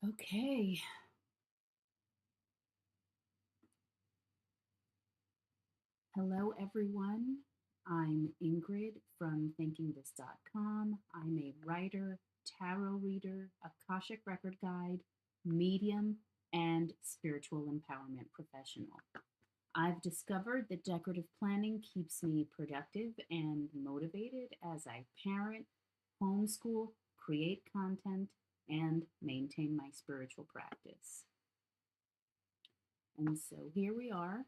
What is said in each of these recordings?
Okay. Hello, everyone. I'm Ingrid from thinkingthis.com. I'm a writer, tarot reader, Akashic record guide, medium, and spiritual empowerment professional. I've discovered that decorative planning keeps me productive and motivated as I parent, homeschool, create content, and maintain my spiritual practice. And so here we are.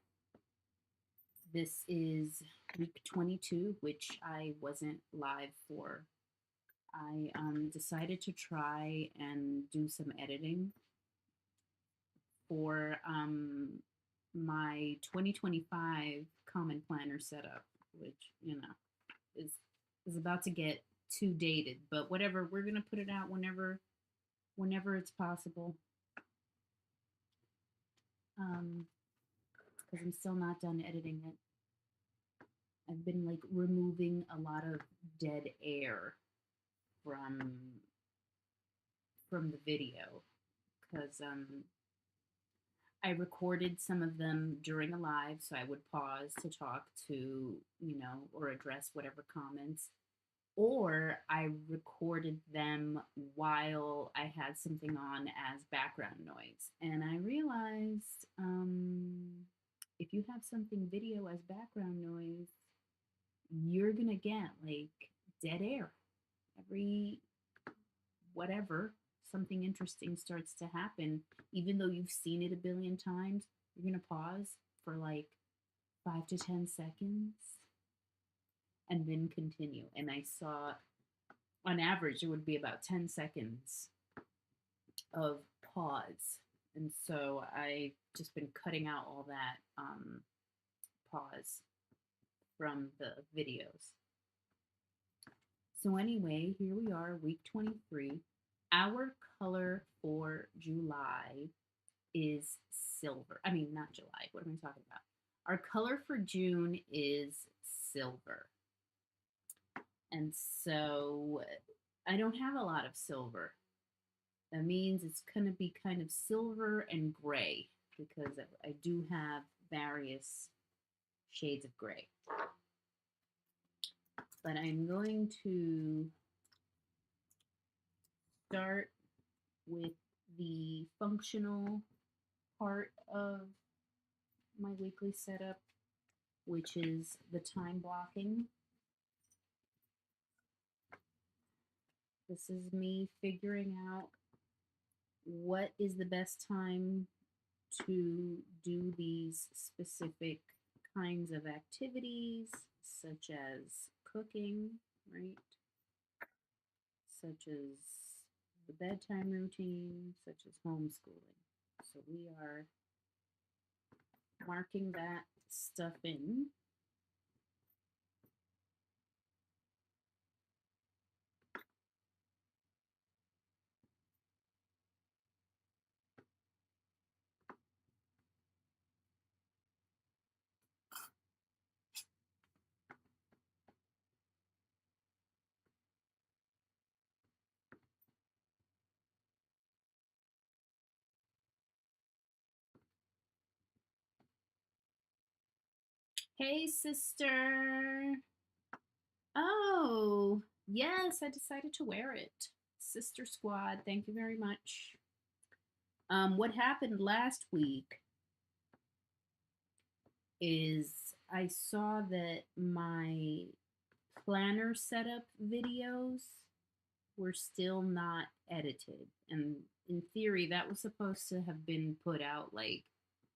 This is week 22, which I wasn't live for. I decided to try and do some editing for my 2025 Common Planner setup, which, is about to get too dated. But whatever, we're gonna put it out whenever it's possible. Because I'm still not done editing it. I've been like removing a lot of dead air from the video because I recorded some of them during a live, so I would pause to talk to, or address whatever comments, or I recorded them while I had something on as background noise. And I realized if you have something video as background noise, you're gonna get like dead air every whatever something interesting starts to happen, even though you've seen it a billion times, you're going to pause for like 5 to 10 seconds and then continue. And I saw on average it would be about 10 seconds of pause. And so I've just been cutting out all that pause from the videos. So, anyway, here we are, week 23. Our color for July is silver. I mean, not July. What am I talking about? Our color for June is silver. And so I don't have a lot of silver. That means it's going to be kind of silver and gray because I do have various shades of gray. But I'm going to start with the functional part of my weekly setup, which is the time blocking. This is me figuring out what is the best time to do these specific kinds of activities, such as cooking, right? Such as the bedtime routine, such as homeschooling. So we are marking that stuff in. Hey, sister. Oh, yes, I decided to wear it. Sister Squad, thank you very much. What happened last week is I saw that my planner setup videos were still not edited. And in theory, that was supposed to have been put out like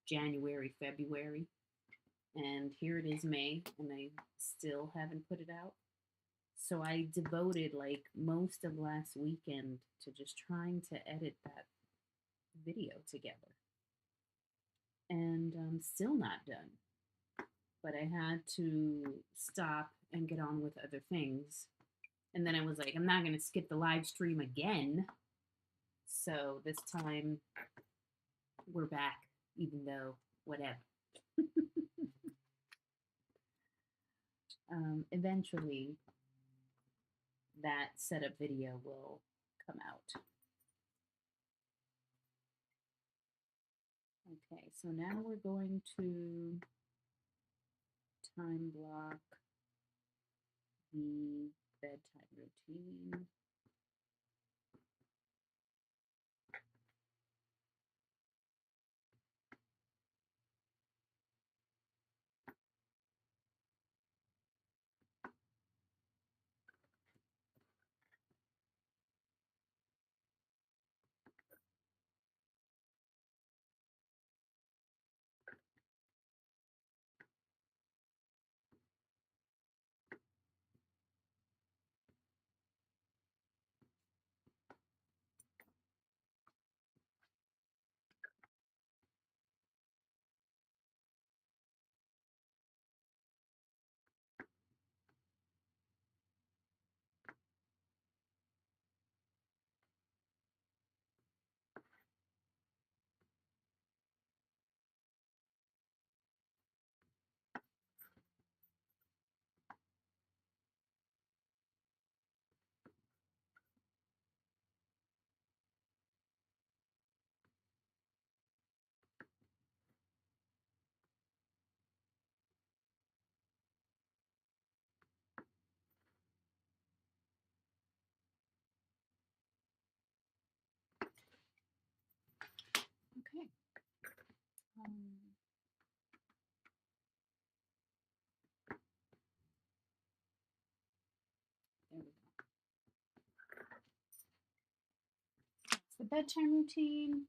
January, February. And here it is, May, and I still haven't put it out. So I devoted like most of last weekend to just trying to edit that video together. And I'm still not done. But I had to stop and get on with other things. And then I was like, I'm not going to skip the live stream again. So this time we're back, even though whatever. Eventually, that setup video will come out. Okay, so now we're going to time block the bedtime routine. Okay. There we go. That's the bedtime routine.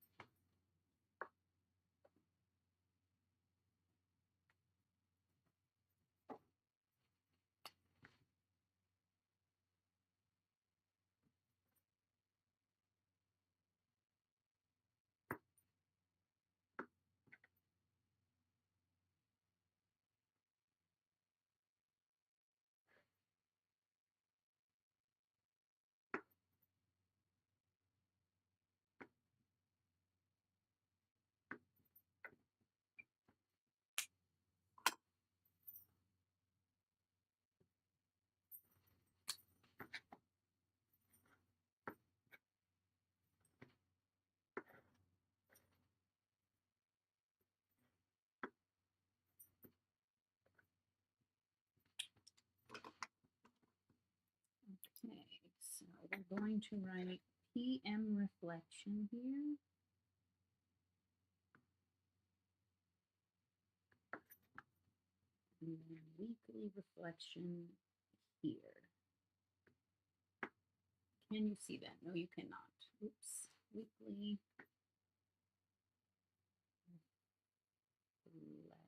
Okay, so we're going to write PM reflection here. And then weekly reflection here. Can you see that? No, you cannot. Oops. Weekly reflection.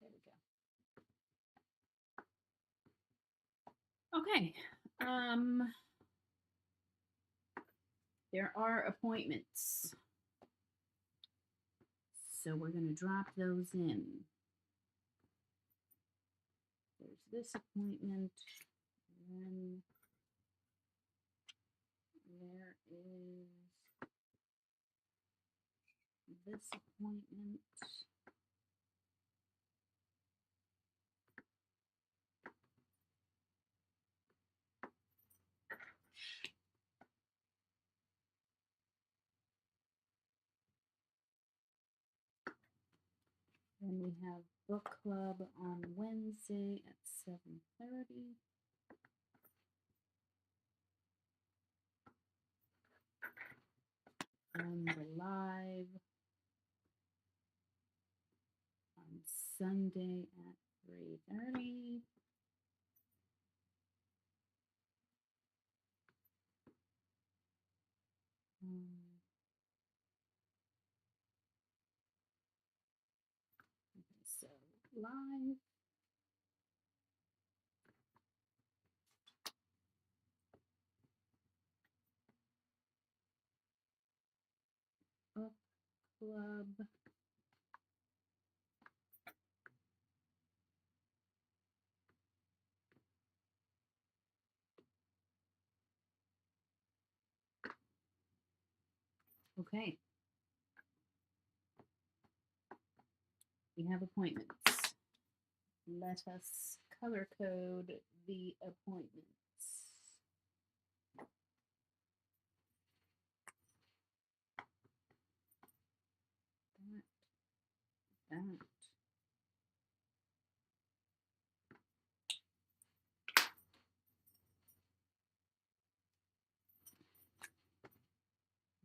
There we go. Okay. There are appointments. So we're going to drop those in. There's this appointment. And there is this appointment. Then we have book club on Wednesday at 7:30. And the live on Sunday at 3:30. Okay, so live. Book club. Okay. We have appointments. Let us color code the appointments. that.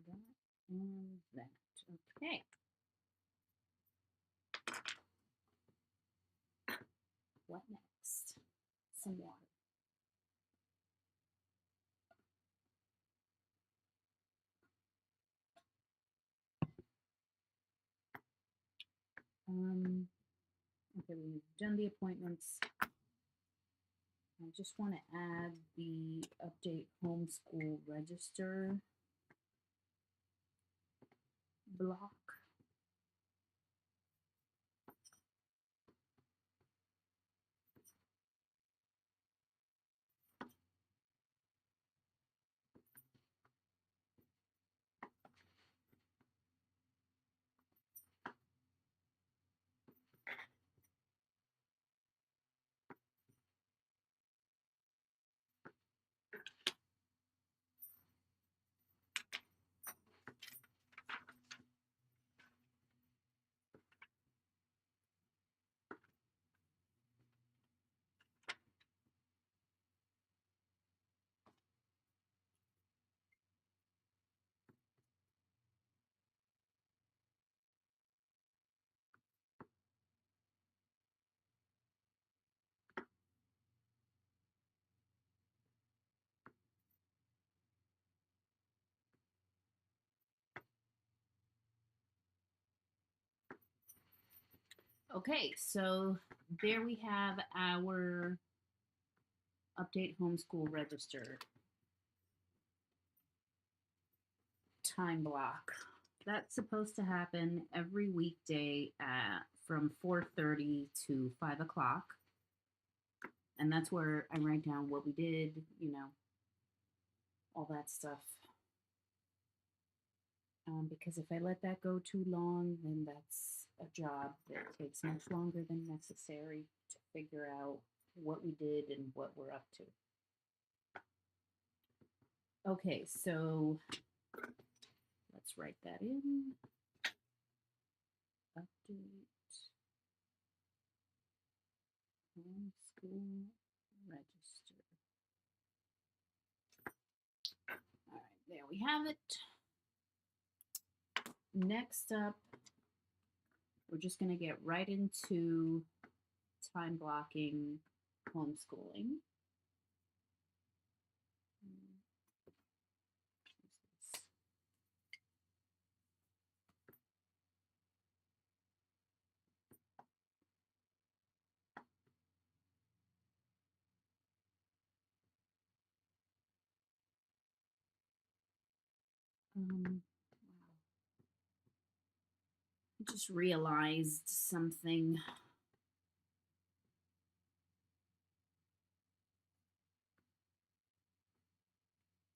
That and that. Okay. What next? Some water. Okay, we've done the appointments. I just want to add the update homeschool register block. Okay, so there we have our update homeschool register time block. That's supposed to happen every weekday from 4:30 to 5 o'clock. And that's where I write down what we did, all that stuff. Because if I let that go too long, then that's a job that takes much longer than necessary to figure out what we did and what we're up to. Okay, so let's write that in. Update homeschool register. All right, there we have it. Next up, we're just going to get right into time blocking homeschooling. Wow. I just realized something.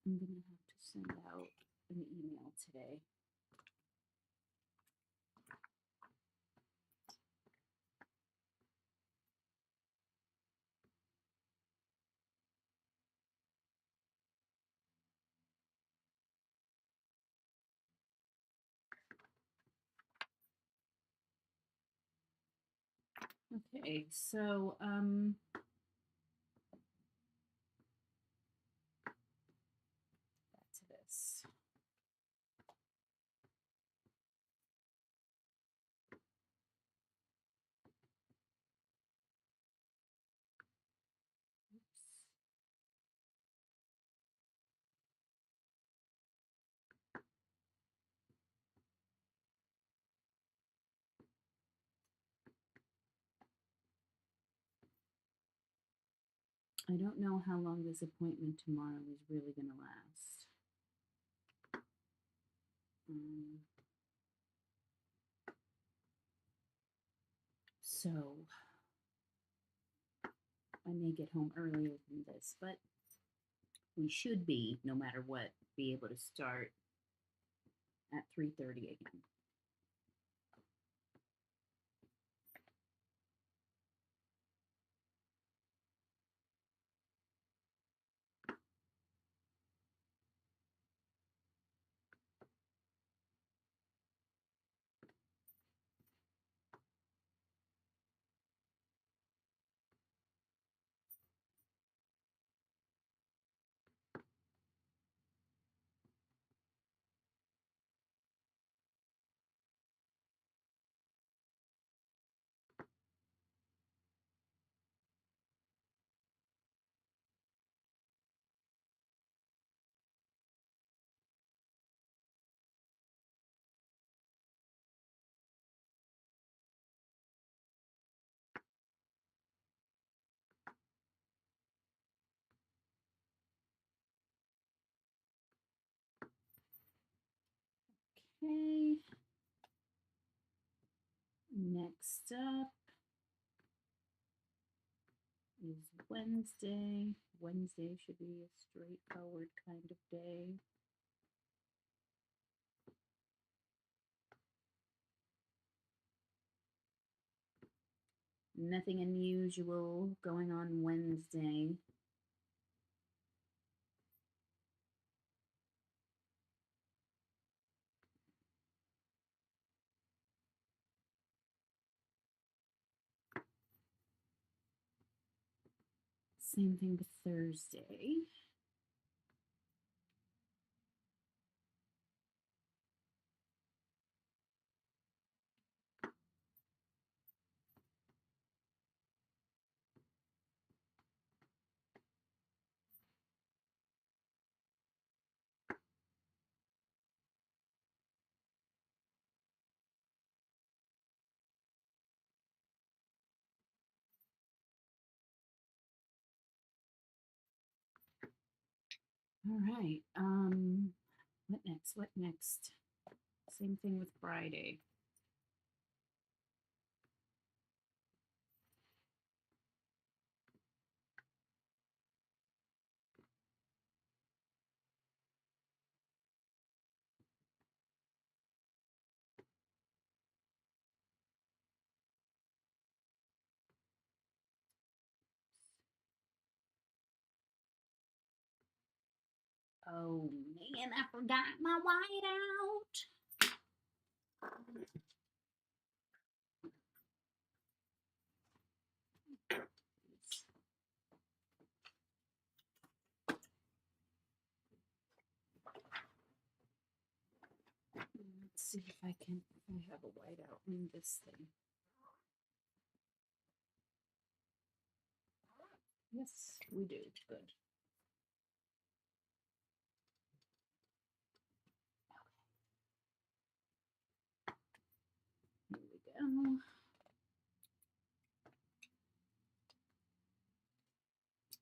I'm going to have to send out an email today. Okay, so back to this. Oops. I don't know how long this appointment tomorrow is really going to last. So I may get home earlier than this, but we should be, no matter what, be able to start at 3:30 again. Okay. Next up is Wednesday. Wednesday should be a straightforward kind of day. Nothing unusual going on Wednesday. Same thing with Thursday. All right. What next? What next? Same thing with Friday. Oh man, I forgot my whiteout. Let's see if I have a whiteout in this thing. Yes, we do. Good. Here we go.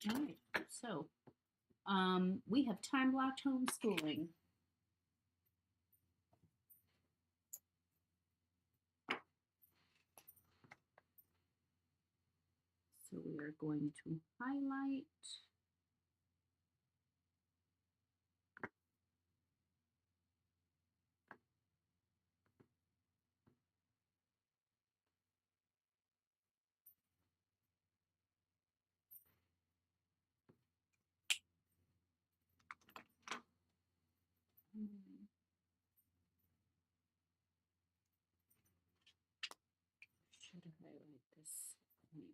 All right. So, we have time blocked homeschooling. So we are going to highlight. Should highlight this point.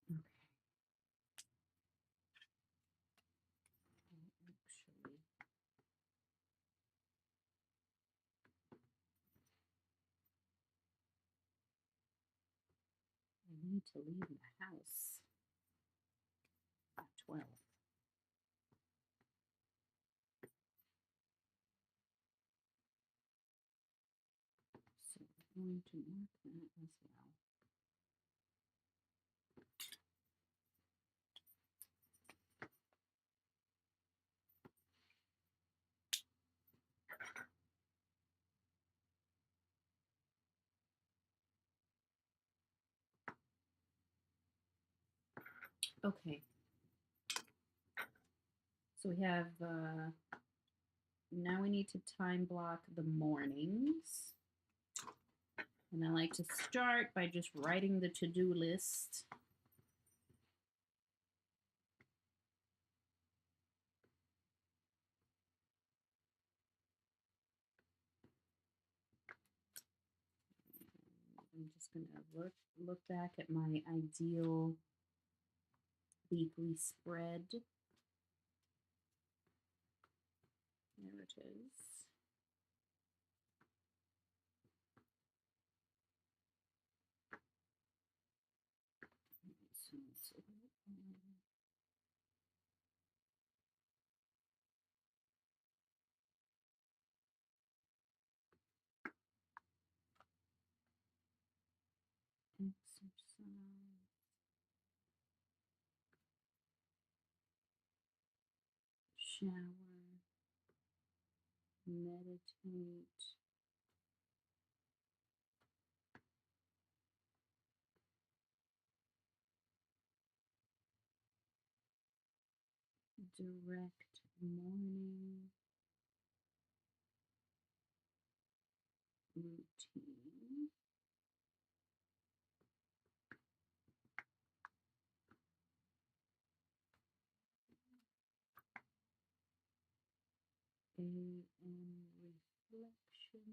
Okay. Actually, I need to leave the house at 12. So I'm going to mark that as well. Okay. So we have, now we need to time block the mornings. And I like to start by just writing the to-do list. I'm just going to look back at my ideal weekly spread. There it is. Exercise, shower, meditate, direct morning routine, AM reflection,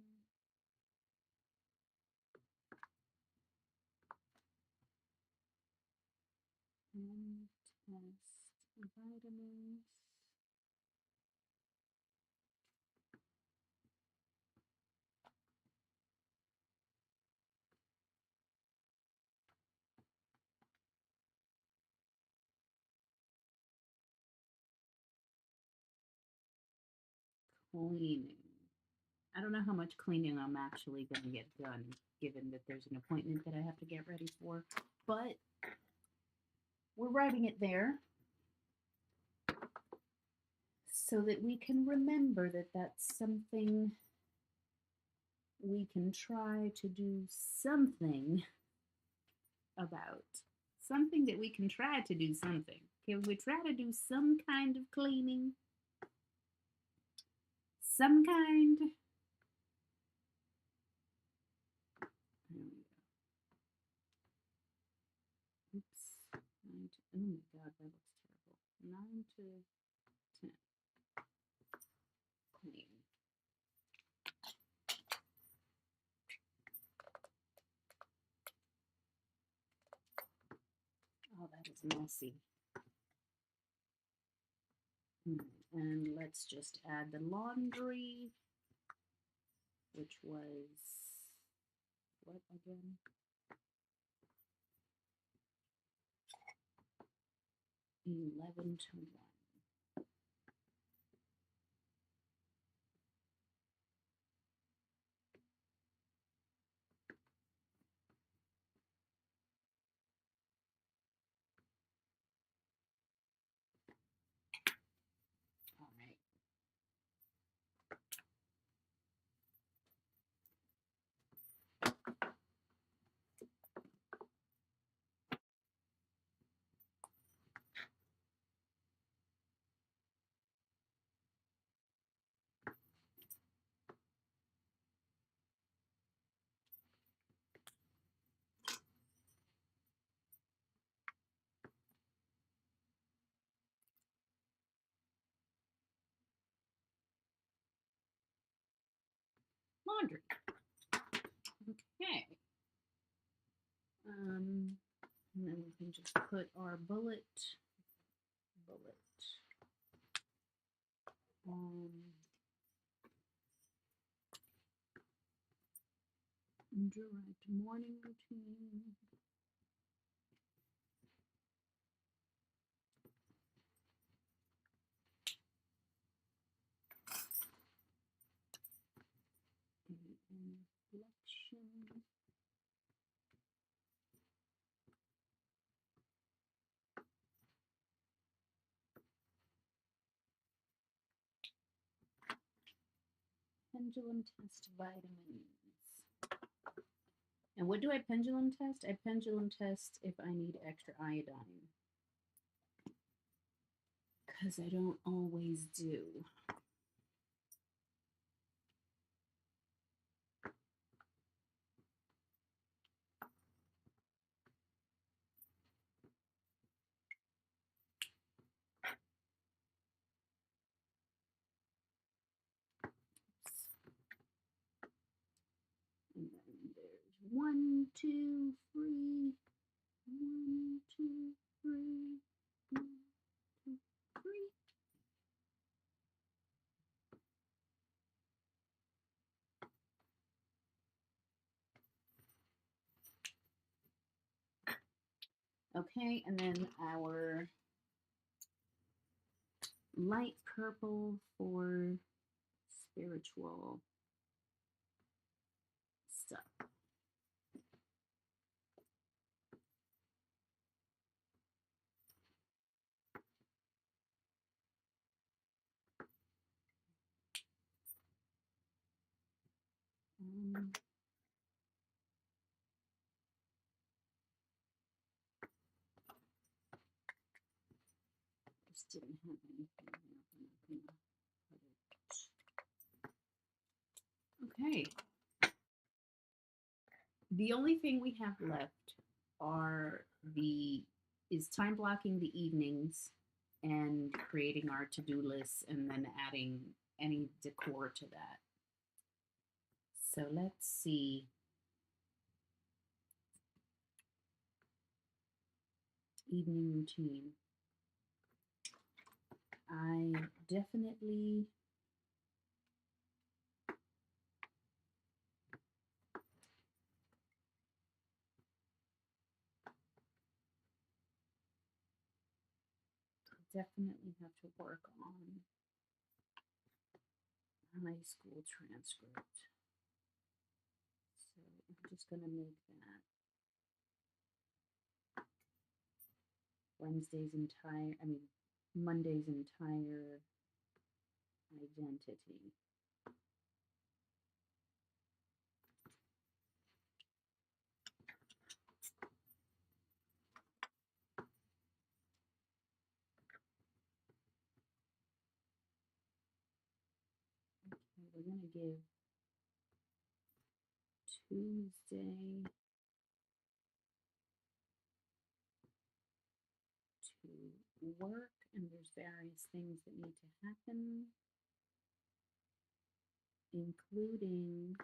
and test vitamins. Cleaning. I don't know how much cleaning I'm actually going to get done, given that there's an appointment that I have to get ready for, but we're writing it there so that we can remember that that's something we can try to do something about. Something that we can try to do something. Can we try to do some kind of cleaning? Some kind? There we go. Oops. Oh my god, that looks terrible. 9 to 10. Clean. Oh, that is messy. And let's just add the laundry, which was what again? 11 to 1. All right. Laundry. Okay. And then we can just put our bullet direct morning routine. Reflection. Pendulum test vitamins. And what do I pendulum test? I pendulum test if I need extra iodine. Because I don't always do. And then there's 1 1, 2, 3. 1, 2, 3. 1, 2, 3. Okay, and then our light purple for spiritual stuff. Just didn't have anything. Okay. The only thing we have left are is time blocking the evenings and creating our to-do lists and then adding any decor to that. So let's see. Evening routine. I definitely have to work on high school transcript. So I'm just going to make that Monday's entire identity. Okay, we're going to give Tuesday to work, and there's various things that need to happen, including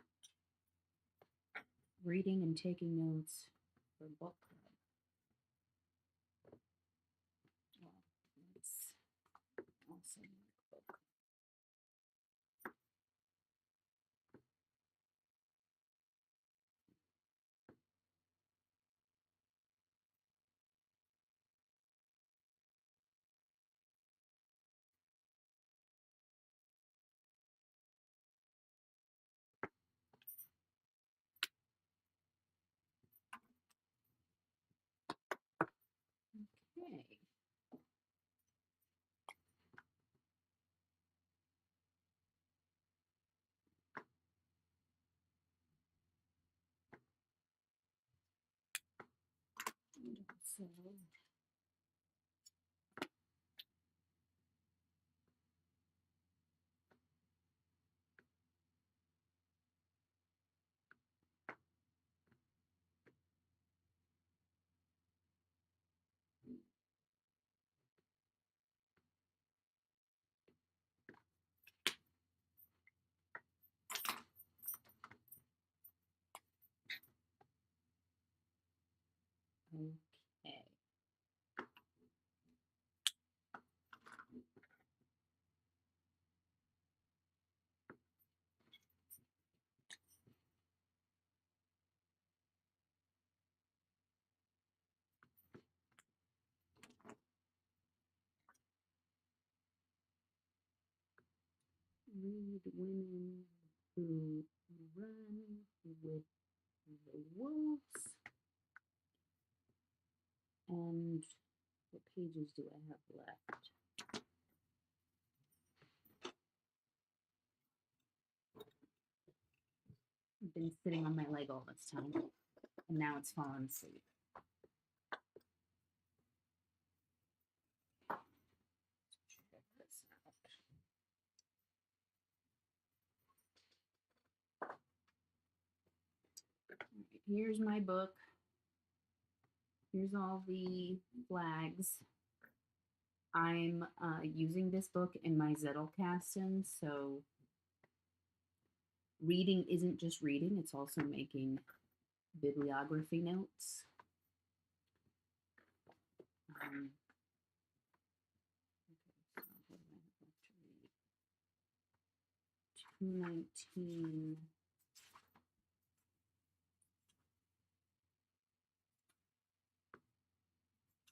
reading and taking notes for book club. Well, it's also book club. Okay. So okay. Read women who run with the wolves. And what pages do I have left? I've been sitting on my leg all this time, and now it's fallen asleep. Check this out. Right, here's my book. Here's all the flags. I'm using this book in my Zettelkasten, so reading isn't just reading, it's also making bibliography notes. Okay, so what do I have left to read? 219.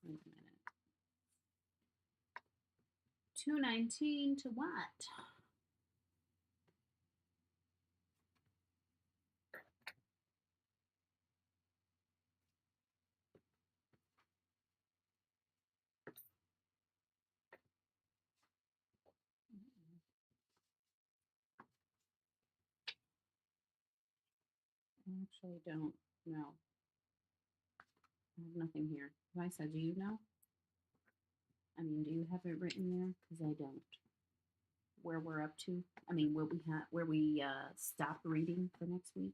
Wait a minute. 219 to what? I actually don't know. I have nothing here. Lisa, do you know? I mean, do you have it written there? Because I don't. Where we're up to? I mean, where we stop reading for next week?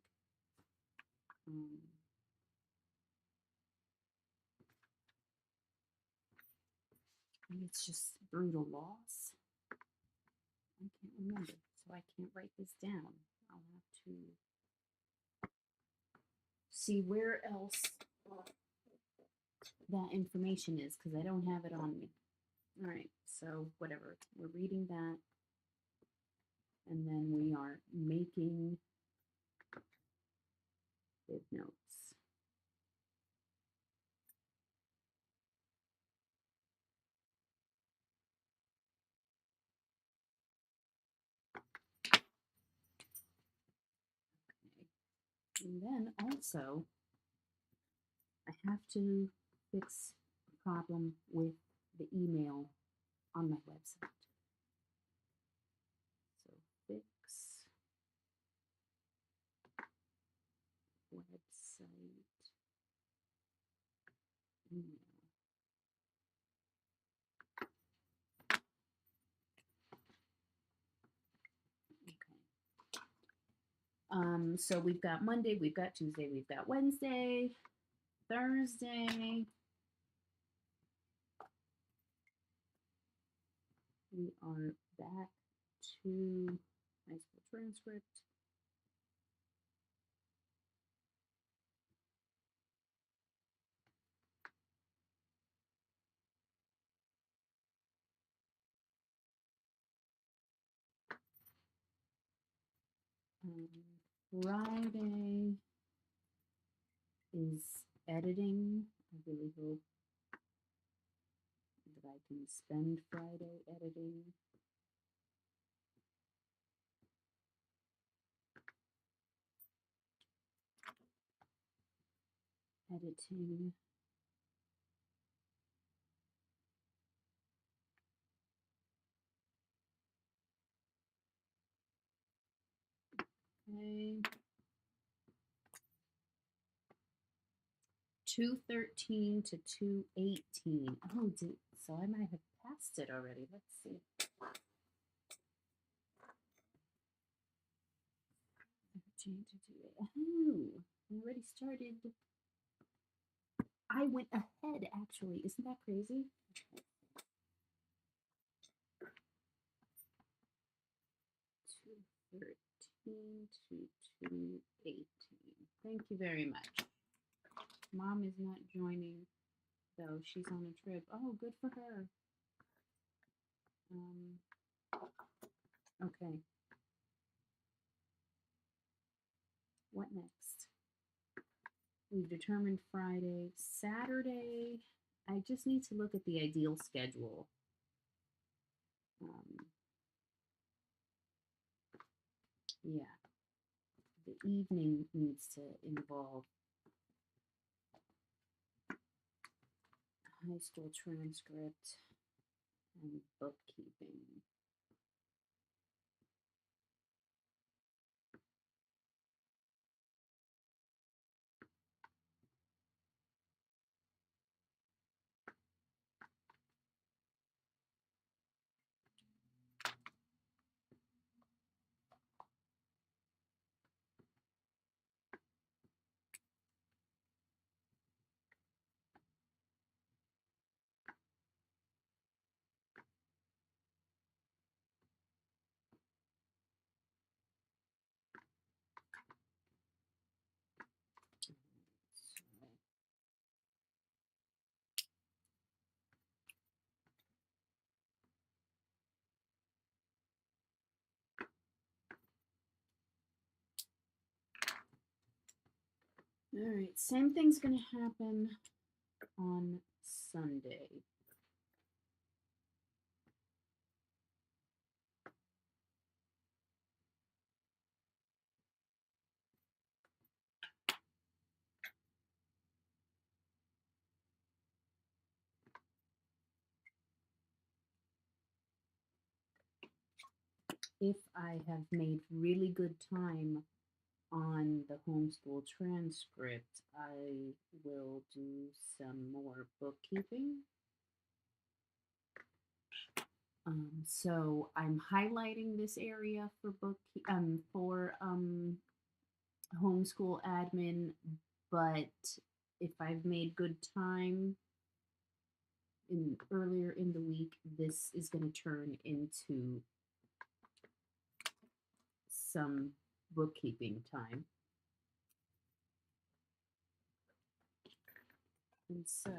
Um, maybe it's just brutal loss. I can't remember, so I can't write this down. I'll have to see where else that information is because I don't have it on me. All right, so whatever. We're reading that, and then we are making bib notes. Okay. And then also, I have to fix a problem with the email on my website. So fix website email. Okay. So we've got Monday, we've got Tuesday, we've got Wednesday, Thursday. We are back to high school transcript. Friday is editing. I really hope that I can spend Friday editing. Editing. Okay. 213 to 218. Oh, so I might have passed it already. Let's see. Oh, I already started. I went ahead, actually. Isn't that crazy? 213 to 218. Thank you very much. Mom is not joining, though. She's on a trip. Oh, good for her. Okay. What next? We've determined Friday. Saturday, I just need to look at the ideal schedule. Yeah. The evening needs to involve high school transcript and bookkeeping. All right, same thing's going to happen on Sunday. If I have made really good time on the homeschool transcript, I will do some more bookkeeping. So I'm highlighting this area for homeschool admin, but if I've made good time earlier in the week, this is going to turn into some bookkeeping time. And so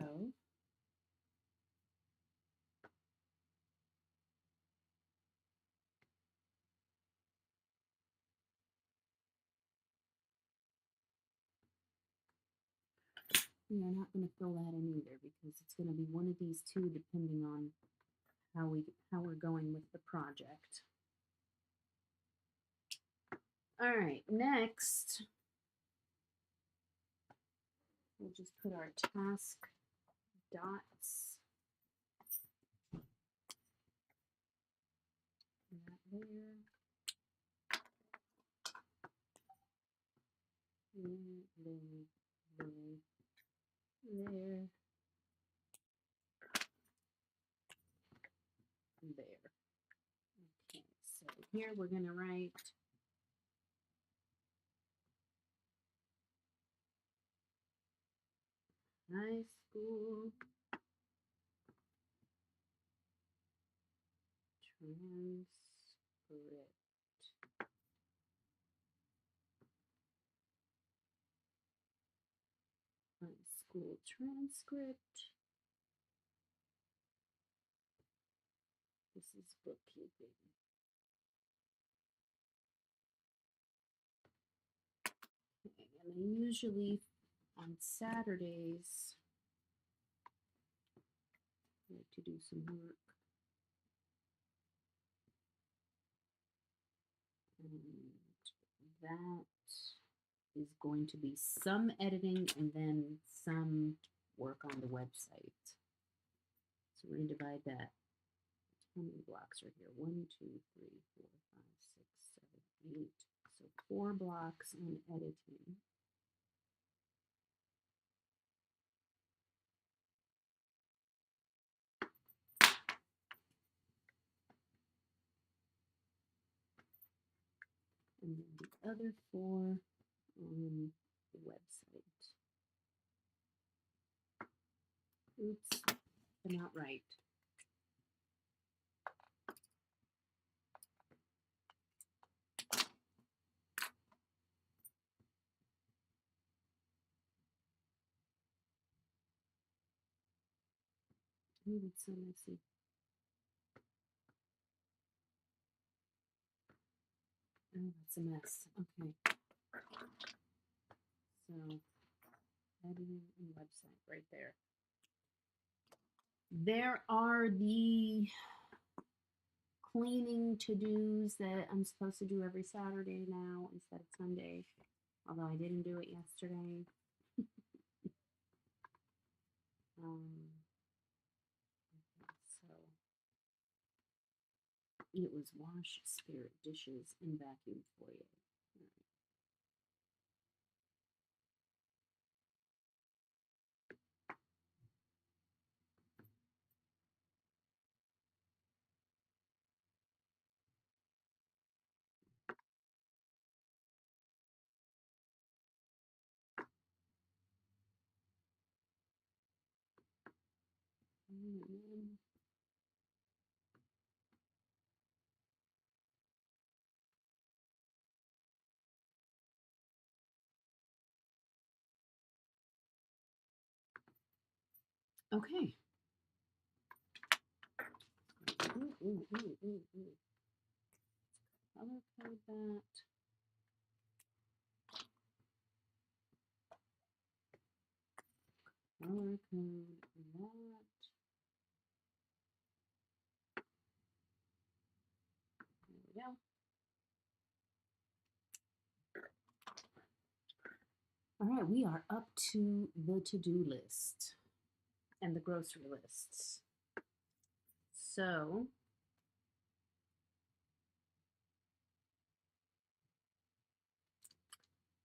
we are not going to fill that in either because it's going to be one of these two depending on how we're going with the project. All right, next we'll just put our task dots right there. There. There. Okay, so here we're going to write high school transcript. High school transcript. This is bookkeeping. Okay, and I usually on Saturdays like to do some work. And that is going to be some editing and then some work on the website. So we're going to divide that. How many blocks are here? 1, 2, 3, 4, 5, 6, 7, 8. So 4 blocks on editing. And then the other 4 on the website. Oops, I'm not right. Oh, it's so messy. Oh, that's a mess. Okay. So, editing and website right there. There are the cleaning to-dos that I'm supposed to do every Saturday now instead of Sunday, although I didn't do it yesterday. So it was wash, spirit, dishes, and vacuum foyer. Okay. Ooh. Color code that. code that. There we go. All right, we are up to the to-do list and the grocery lists. So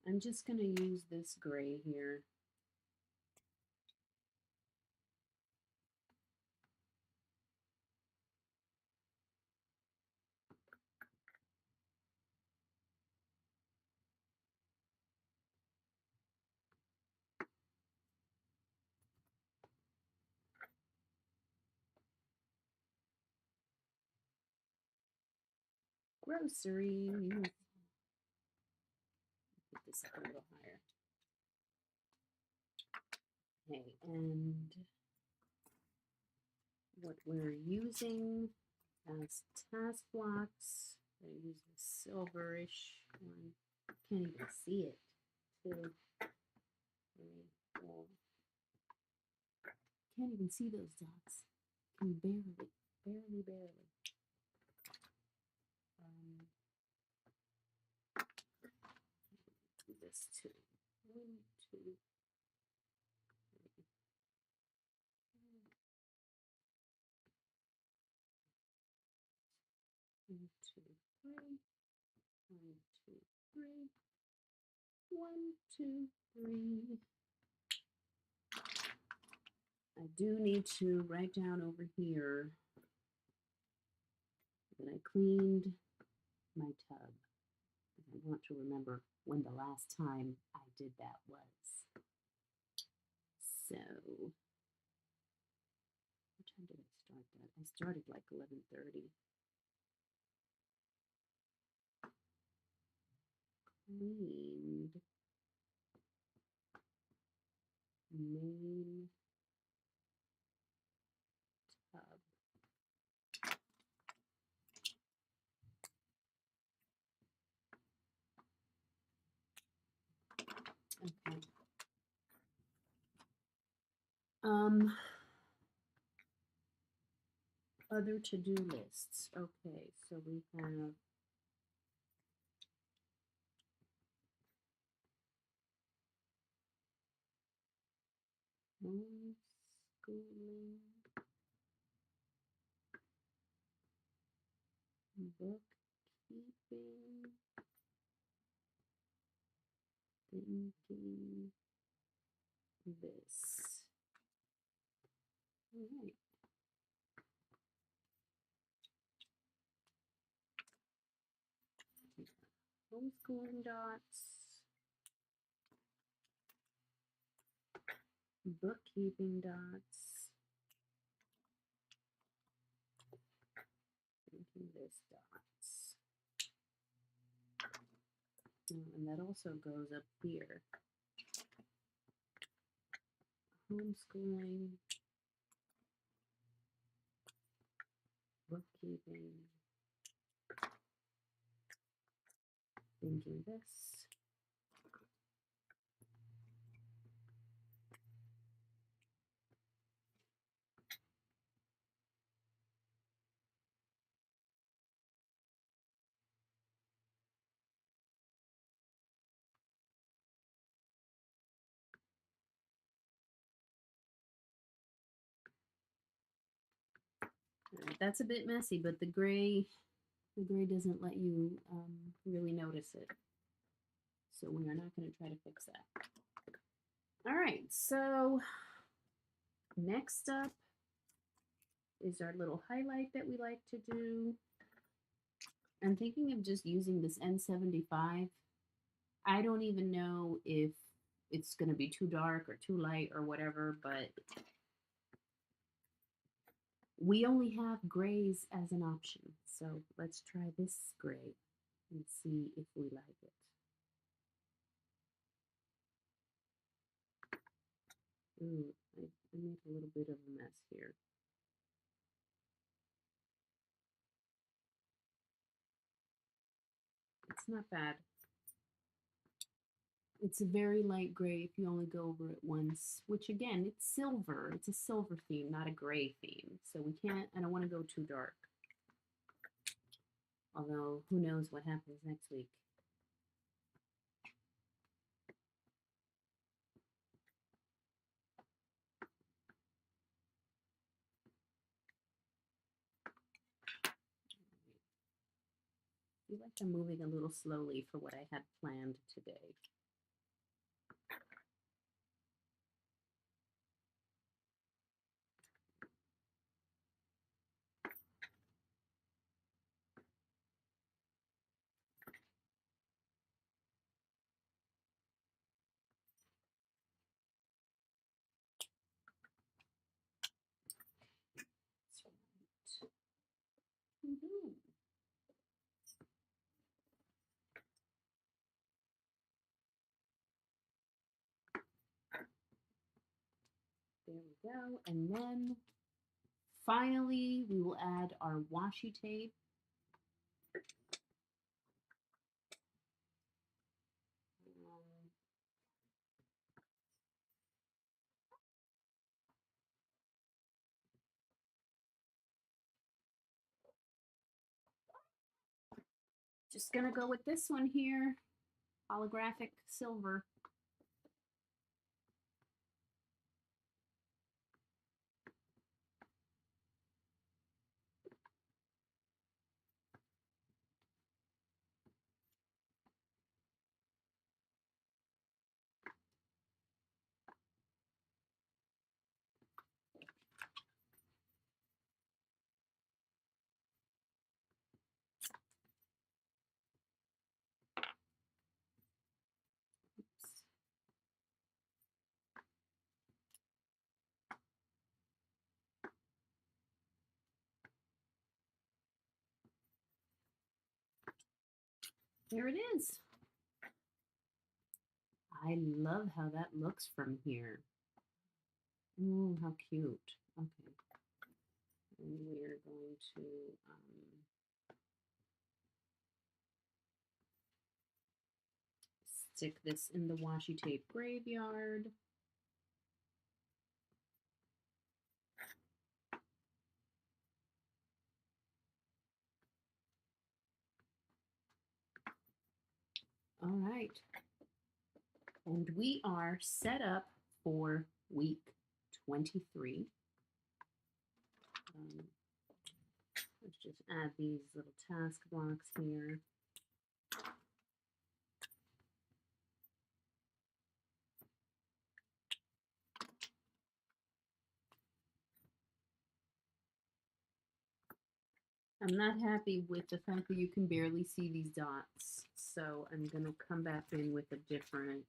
I'm just going to use this gray here. Groceries. Put this up a little higher. Okay, and what we're using as task blocks, I use the silverish one. Can't even see it. 2, 3, 4. Can't even see those dots. Can barely. Do this too. 1, 2, 3. 1, 2, 3. 1, 2, 3. 1, 2, 3. I do need to write down over here that I cleaned my tub. I want to remember when the last time I did that was. So, what time did I start that? I started like 11:30. Cleaned main tub. Okay. Other to-do lists. Okay, so we have homeschooling, bookkeeping, thinking this. All right. Homeschooling dots, bookkeeping dots, thinking this dots. And that also goes up here. Homeschooling, bookkeeping, thinking this. Right, that's a bit messy, but the gray doesn't let you really notice it. So we are not going to try to fix that. All right, so next up is our little highlight that we like to do. I'm thinking of just using this N75. I don't even know if it's going to be too dark or too light or whatever, but we only have grays as an option. So let's try this gray and see if we like it. Ooh, I made a little bit of a mess here. It's not bad. It's a very light gray if you only go over it once, which again, it's silver. It's a silver theme, not a gray theme. So we can't, I don't want to go too dark. Although, who knows what happens next week. I feel like I'm moving a little slowly for what I had planned today. Woohoo. There we go. And then finally, we will add our washi tape. Just gonna go with this one here, holographic silver. Oops. Here it is. I love how that looks from here. Ooh, how cute. Okay. And we're going to stick this in the washi tape graveyard. All right. And we are set up for week 23. Let's just add these little task blocks here. I'm not happy with the fact that you can barely see these dots, so I'm going to come back in with a different.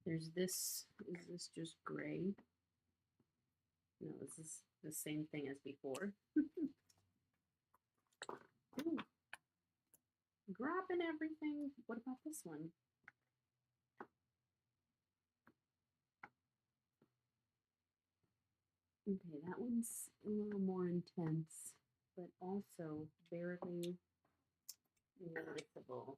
There's this, is this just gray? No, this is the same thing as before. Ooh, dropping everything. What about this one? Okay, that one's a little more intense, but also barely noticeable.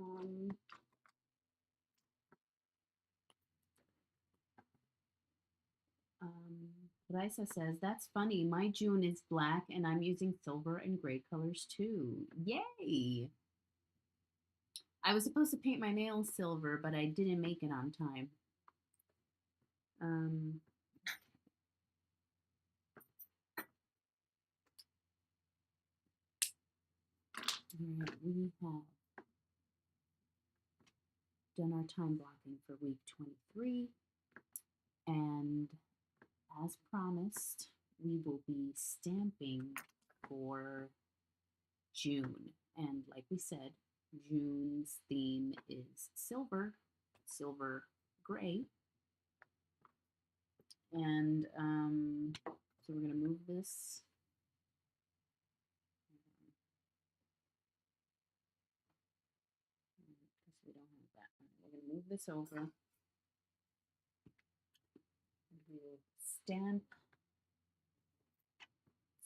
Okay. Raisa says, that's funny. My June is black and I'm using silver and gray colors too. Yay! I was supposed to paint my nails silver, but I didn't make it on time. We have done our time blocking for week 23. And as promised, we will be stamping for June. And like we said, June's theme is silver, silver gray. And so we're going to move this. Because we don't have that one. We're going to move this over. stamp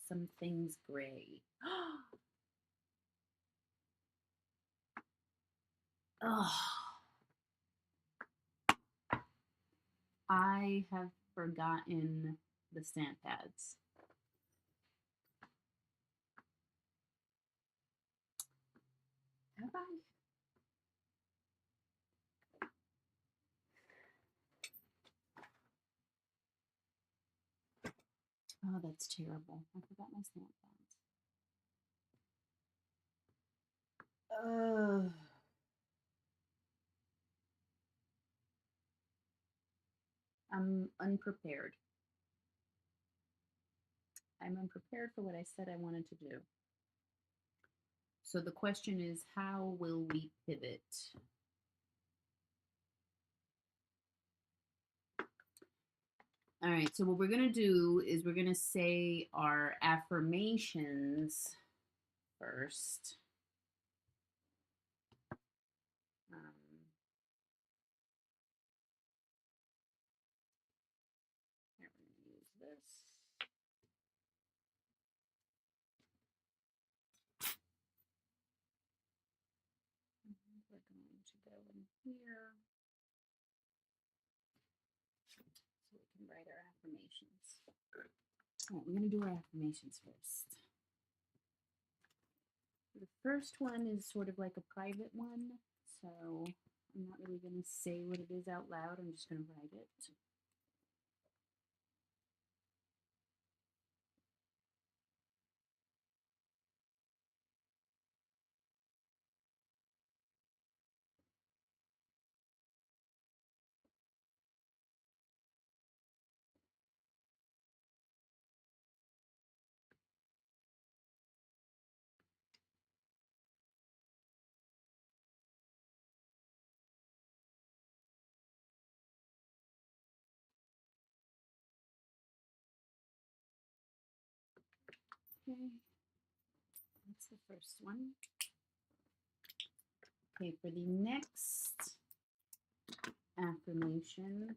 some things gray. Oh, I have forgotten the stamp pads. Have I? Oh, that's terrible. I forgot my stamp pads. I'm unprepared. I'm unprepared for what I said I wanted to do. So the question is, how will we pivot? All right, so what we're going to do is we're going to say our affirmations first. Here, we're going to use this. We're going to go in here so we can write our affirmations. All right, we're going to do our affirmations first. The first one is sort of like a private one, so I'm not really going to say what it is out loud. I'm just going to write it. Okay, that's the first one. Okay, for the next affirmation,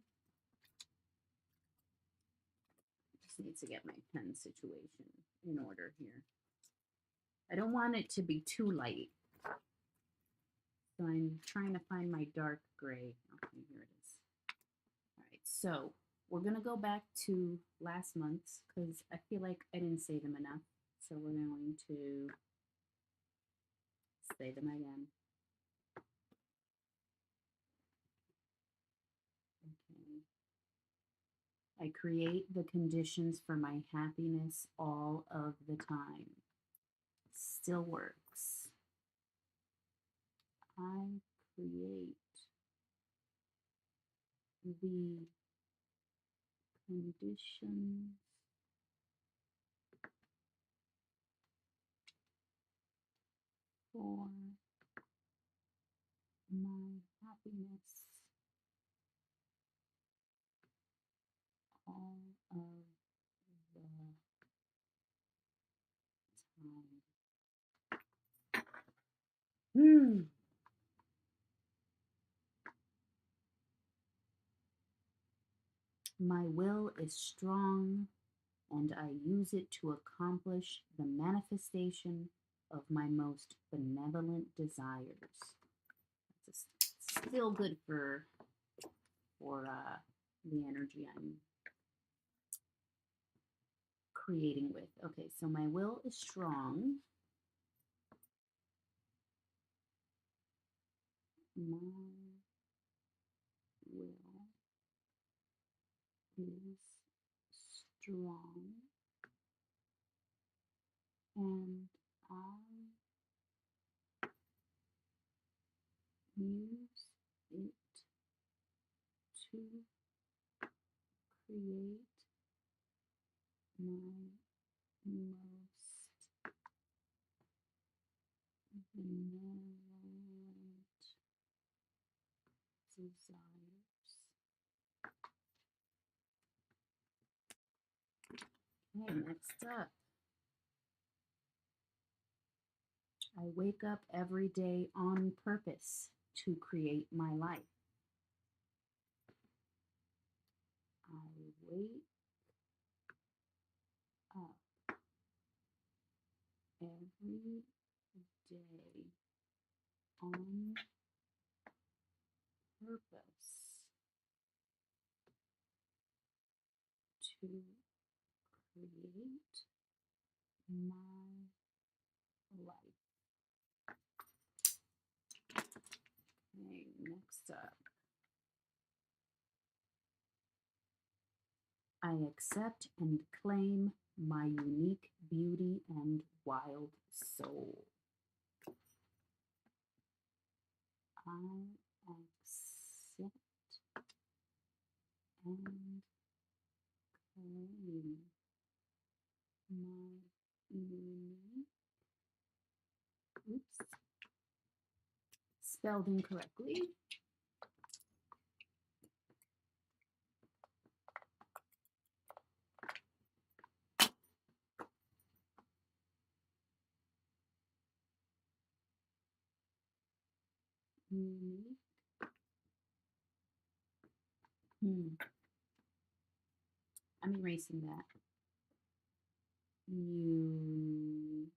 I just need to get my pen situation in order here. I don't want it to be too light, so I'm trying to find my dark gray. Okay, here it is. All right, so we're going to go back to last month's because I feel like I didn't say them enough. So we're going to say them again. Okay. I create the conditions for my happiness all of the time. Still works. I create the conditions for my happiness all of the time. My will is strong, and I use it to accomplish the manifestation of my most benevolent desires. It's still good for the energy I'm creating with. Okay, so my will is strong. My will is strong, and I use it to create my most benevolent desires. Okay, next up. I wake up every day on purpose to create my life. I wake every day on purpose to create my life. Okay, next up. I accept and claim my unique beauty and wild soul. I accept and claim my unique, oops, spelled incorrectly, unique, I'm erasing that, unique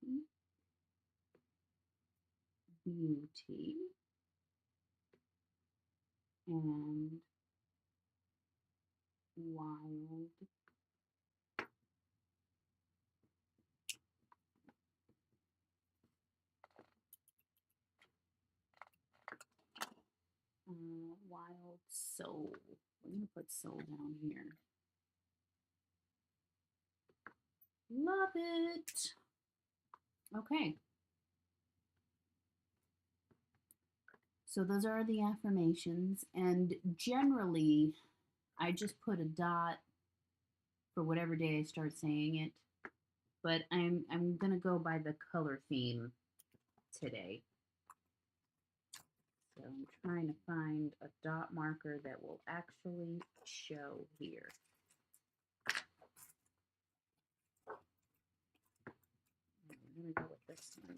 beauty and wild wild soul. We're going to put soul down here. Love it. Okay. So those are the affirmations, and generally I just put a dot for whatever day I start saying it, but I'm going to go by the color theme today. So I'm trying to find a dot marker that will actually show here. I'm going to go with this one.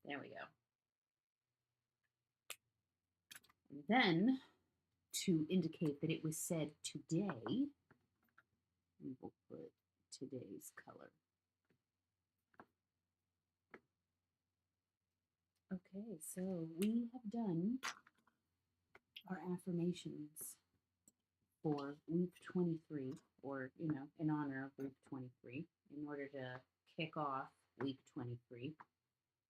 There we go. And then, to indicate that it was said today, we will put today's color. Okay, so we have done our affirmations for week 23, or, in honor of week 23, in order to kick off week 23.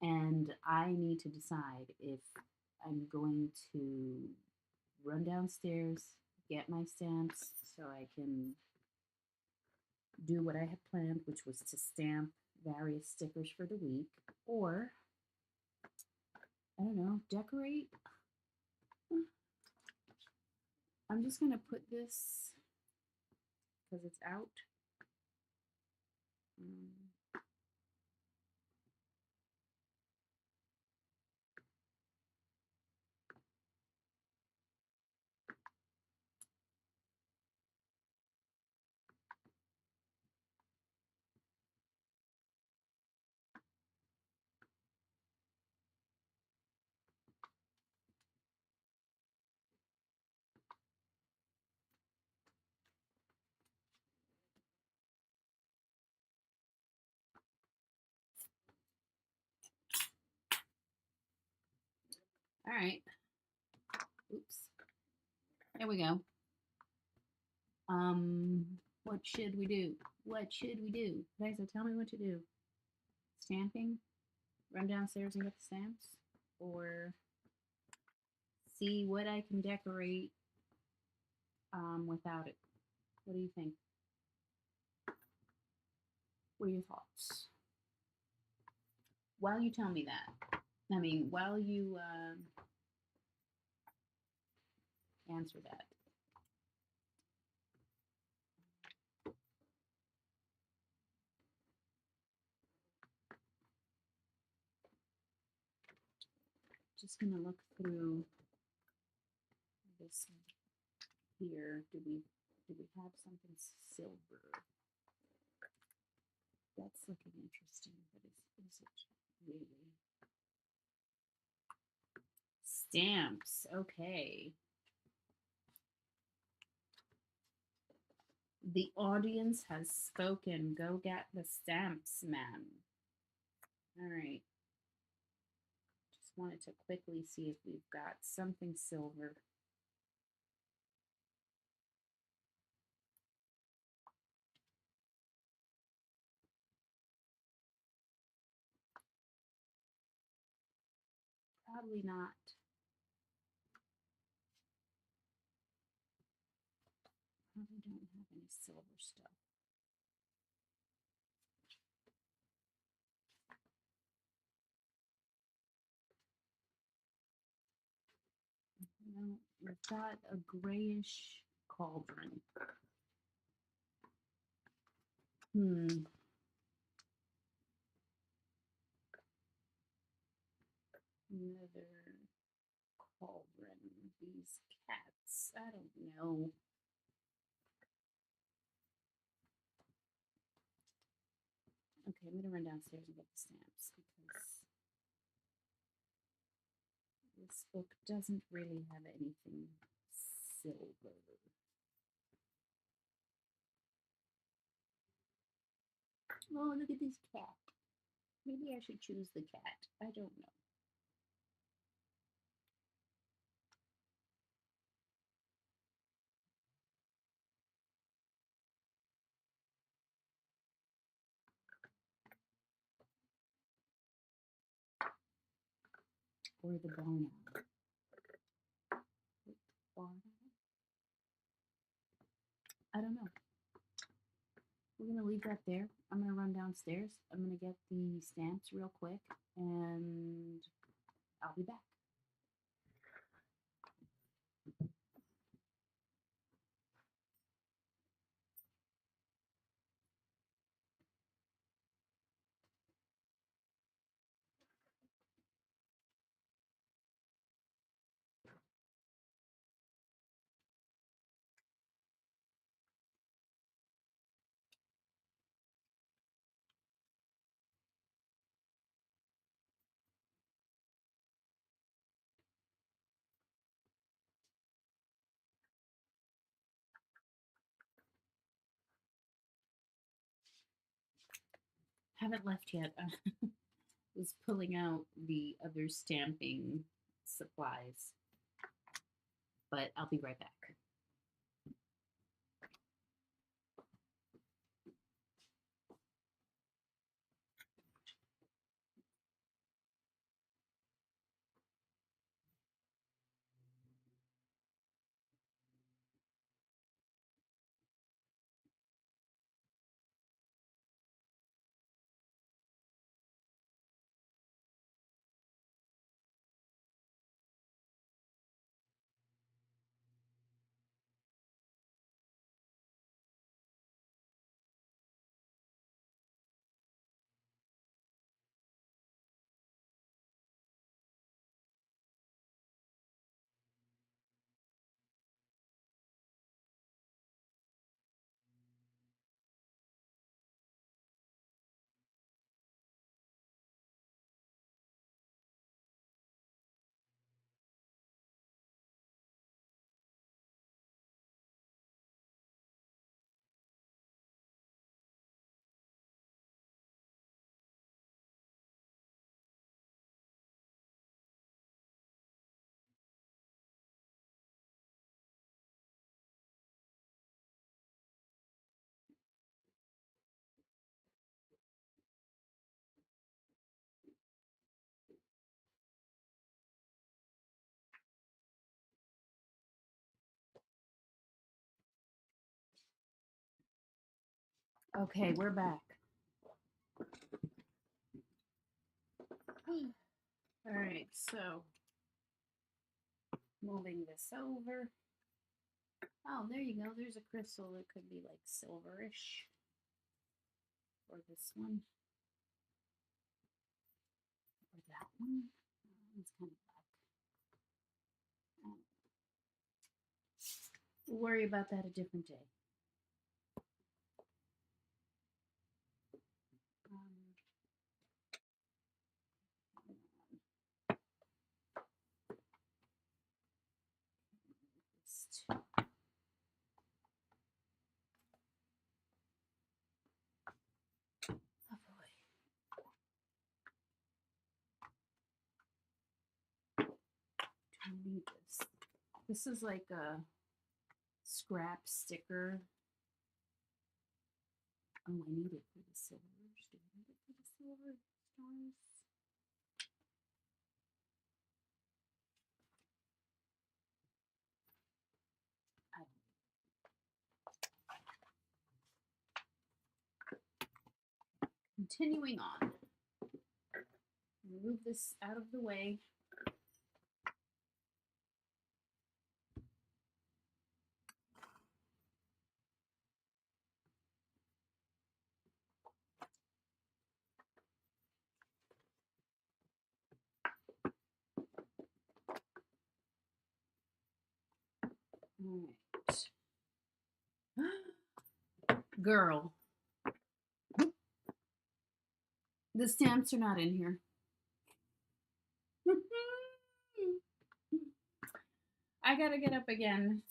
And I need to decide if I'm going to run downstairs, get my stamps so I can do what I had planned, which was to stamp various stickers for the week, or, I don't know, decorate. I'm just going to put this because it's out. All right. Oops. There we go. What should we do? What should we do? Liza, tell me what to do. Stamping? Run downstairs and get the stamps? Or see what I can decorate without it? What do you think? What are your thoughts? While you tell me that, while you answer that, just gonna look through this here. Do we have something silver? That's looking interesting, but is it really? Stamps, okay. The audience has spoken. Go get the stamps, man. All right. Just wanted to quickly see if we've got something silver. Probably not. Probably don't have any silver stuff. No, we've got a grayish cauldron. Another cauldron. These cats. I don't know. Okay, I'm gonna run downstairs and get the stamps because this book doesn't really have anything silver. Oh, look at this cat. Maybe I should choose the cat. I don't know. Or the barn owl. I don't know. We're gonna leave that there. I'm gonna run downstairs. I'm gonna get the stamps real quick, and I'll be back. Haven't left yet. Was pulling out the other stamping supplies, but I'll be right back. Okay, we're back. All right, so moving this over. Oh, there you go. There's a crystal that could be like silverish. Or this one. Or that one. It's kind of black. We'll worry about that a different day. This is like a scrap sticker. Oh, I need it for the silver. Do I need it for the silver stars? Continuing on. Move this out of the way. All right. Girl. The stamps are not in here. I gotta get up again.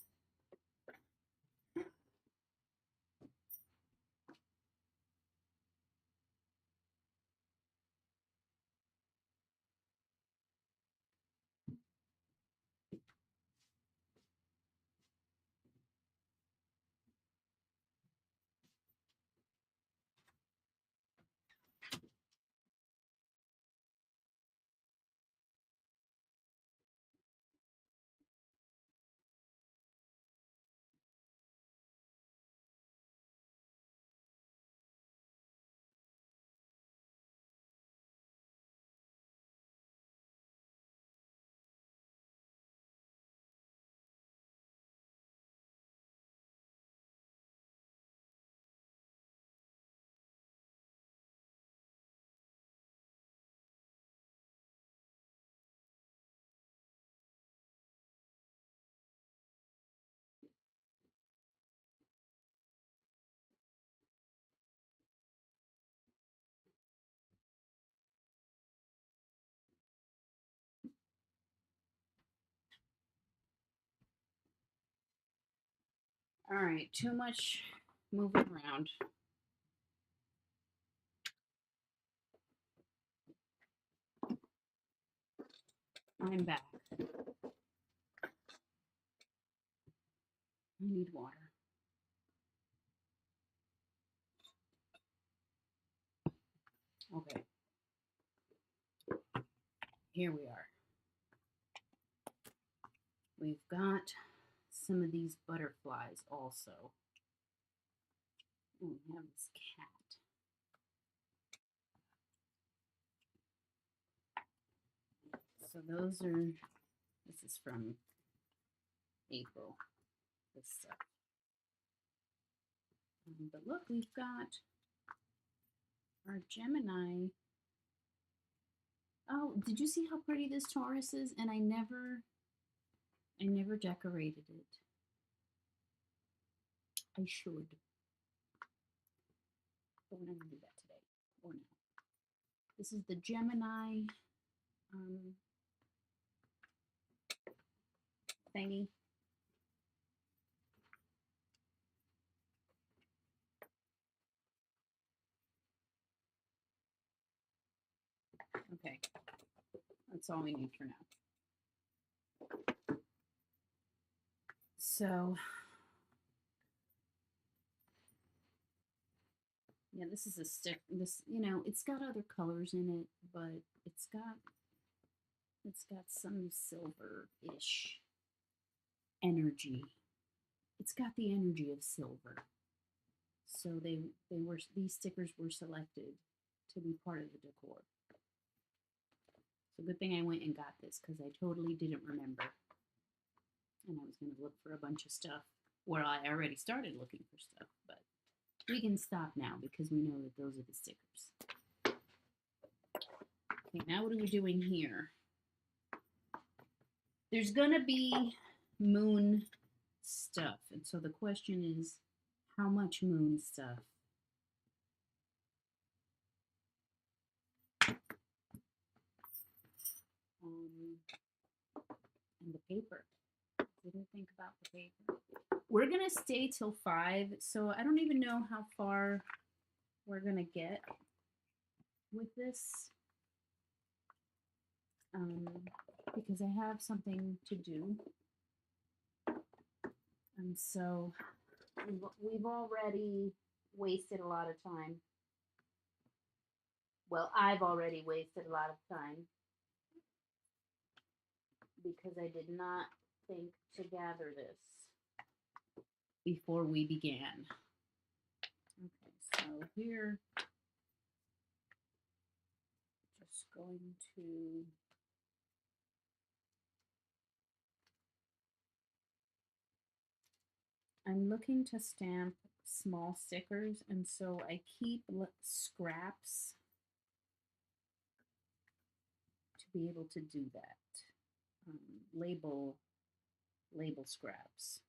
All right, too much moving around. I'm back. I need water. Okay. Here we are. We've got some of these butterflies also. Ooh, we have this cat. So those are, this is from April, this stuff. But look, we've got our Gemini. Oh, did you see how pretty this Taurus is? And I never decorated it. I should. But we're not going to do that today. Or now. This is the Gemini thingy. Okay. That's all we need for now. So, yeah, this is a stick. This, you know, it's got other colors in it, but it's got some silver-ish energy. It's got the energy of silver. So these stickers were selected to be part of the decor. So good thing I went and got this because I totally didn't remember. And I was going to look for a bunch of stuff where I already started looking for stuff, but we can stop now because we know that those are the stickers. Okay, now what are we doing here? There's going to be moon stuff. And so the question is, how much moon stuff? And the paper. Didn't think about the paper. We're going to stay till 5, so I don't even know how far we're going to get with this. Because I have something to do. And so we've already wasted a lot of time. Well, I've already wasted a lot of time because I did not think to gather this before we began. Okay, so here, just going to I'm looking to stamp small stickers, and so I keep scraps to be able to do that. Um, label label scraps.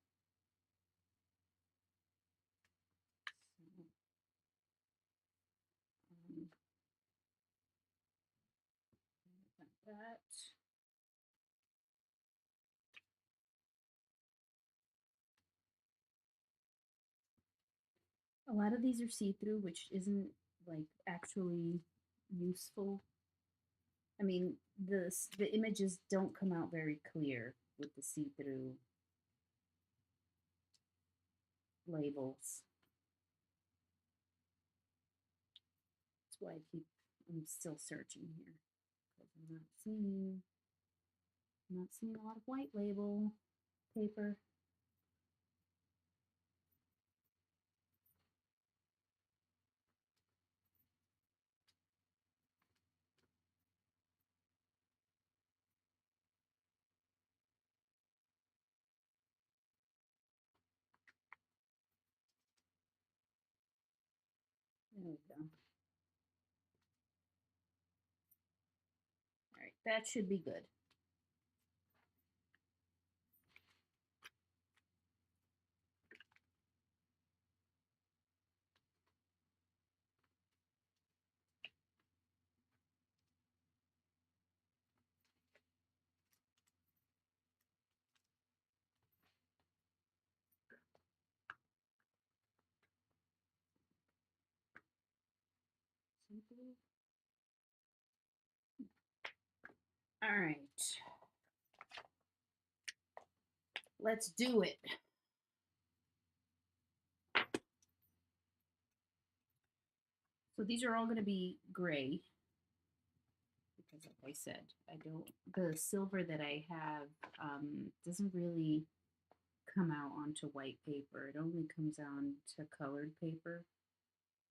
So, like that. A lot of these are see-through, which isn't like actually useful. I mean, the images don't come out very clear with the see-through labels. That's why I'm still searching here because I'm not seeing a lot of white label paper. There we go. All right, that should be good. All right, let's do it. So these are all going to be gray because, like I said, the silver that I have doesn't really come out onto white paper. It only comes out to colored paper,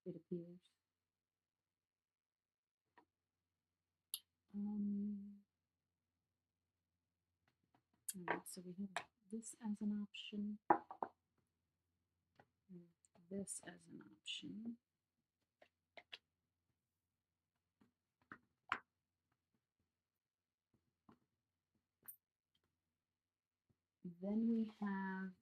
it appears. All right, so we have this as an option, this as an option. Then we have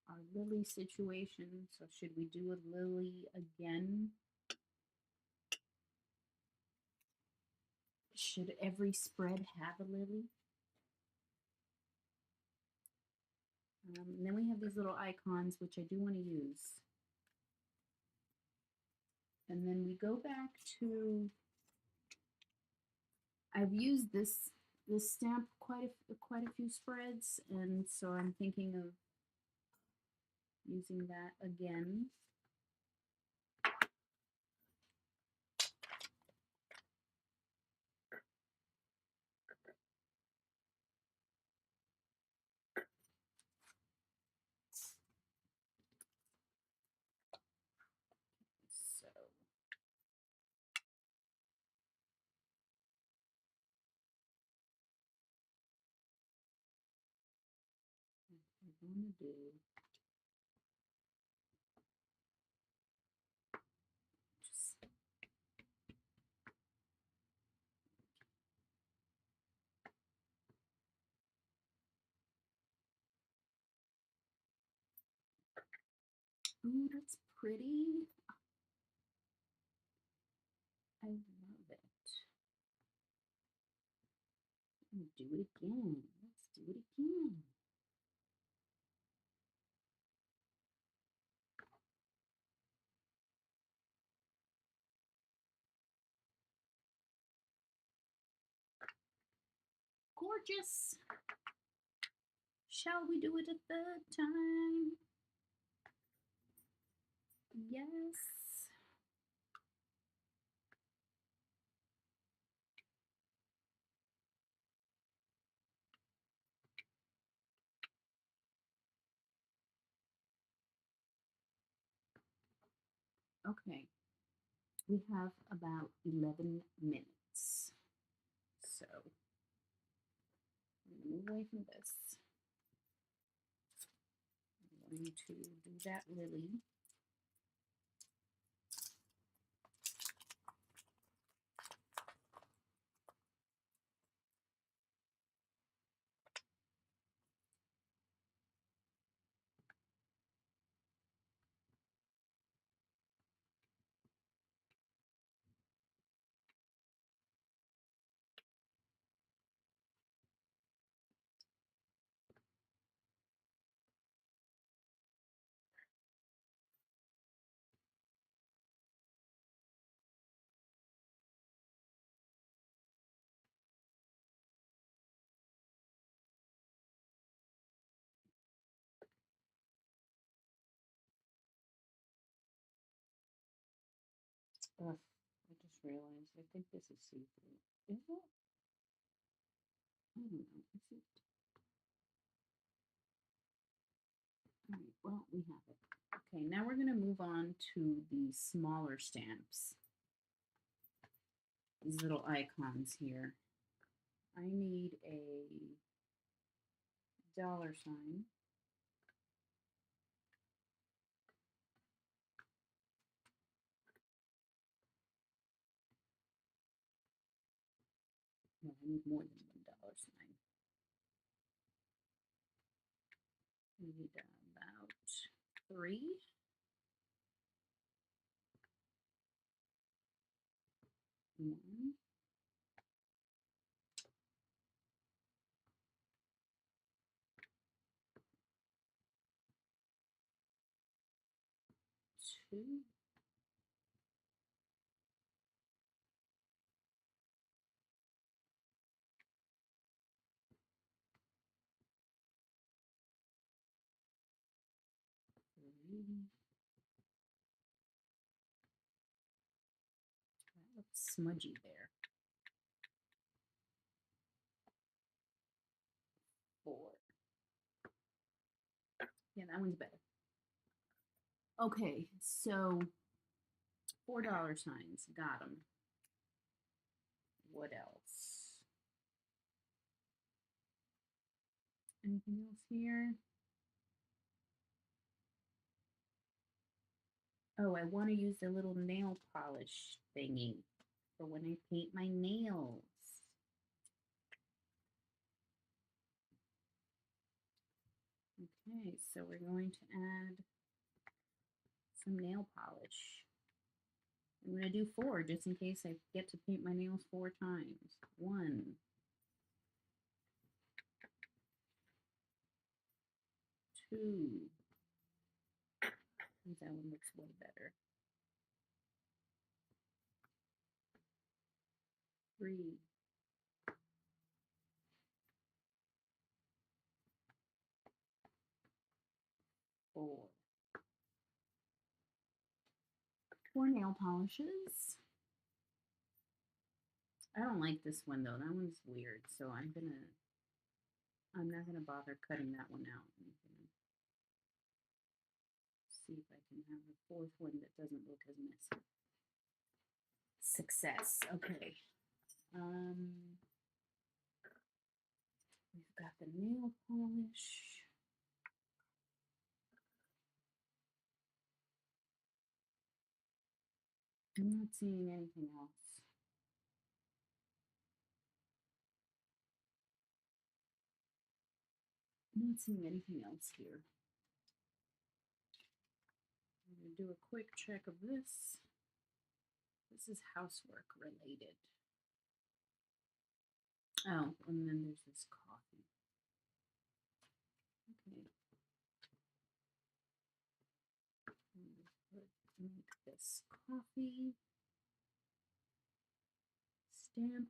our lily situation. So should we do a lily again? Should every spread have a lily? And then we have these little icons, which I do want to use. And then we go back to, I've used this stamp quite a few spreads, and so I'm thinking of using that again. So what I'm going to do, just ooh, that's pretty. I love it. Do it again. Let's do it again. gorgeous. Shall we do it a third time? Yes. Okay. We have about 11 minutes. So I'm going to move away from this. I'm going to do that lily. Ugh, I just realized I think this is see-through. Is it? I don't know. Is it? All right, well, we have it. Okay, now we're going to move on to the smaller stamps. These little icons here. I need a $sign. No, I need more than $1 sign. I need about 3. 1, 2, 3. That looks smudgy there. 4. Yeah, that one's better. Okay, so $4 signs. Got them. What else? Anything else here? Oh, I want to use the little nail polish thingy for when I paint my nails. Okay, so we're going to add some nail polish. I'm going to do 4 just in case I get to paint my nails 4 times. 1, 2. That one looks way better. 3. 4. 4 nail polishes. I don't like this one though. That one's weird. So I'm not gonna bother cutting that one out. I'm gonna see if I can have a 4th one that doesn't look as messy. Success. Okay. We've got the nail polish. I'm not seeing anything else. I'm not seeing anything else here. I'm going to do a quick check of this. This is housework related. Oh, and then there's this coffee. Okay. Make this coffee. Stamp.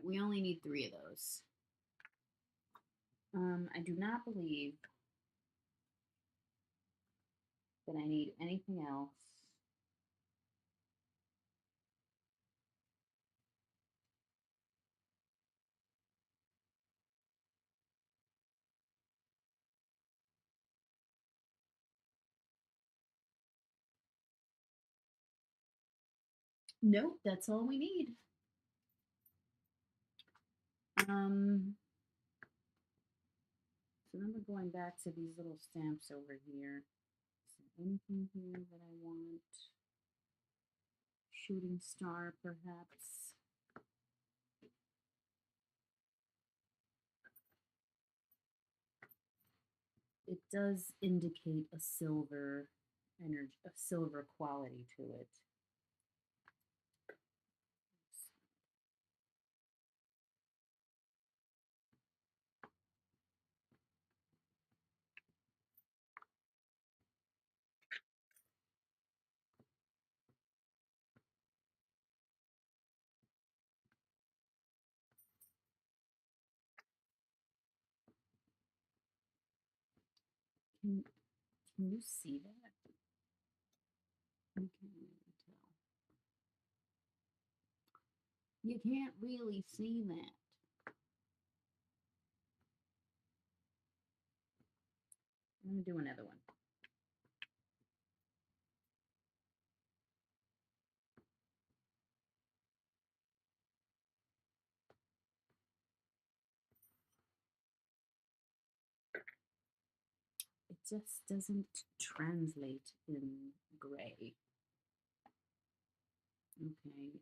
we only need 3 of those. I do not believe that I need anything else. Nope, that's all we need. So then we're going back to these little stamps over here. Is there anything here that I want? Shooting star, perhaps. It does indicate a silver energy, a silver quality to it. Can you see that? You can't really tell. You can't really see that. I'm going to do another one. It just doesn't translate in gray. Okay,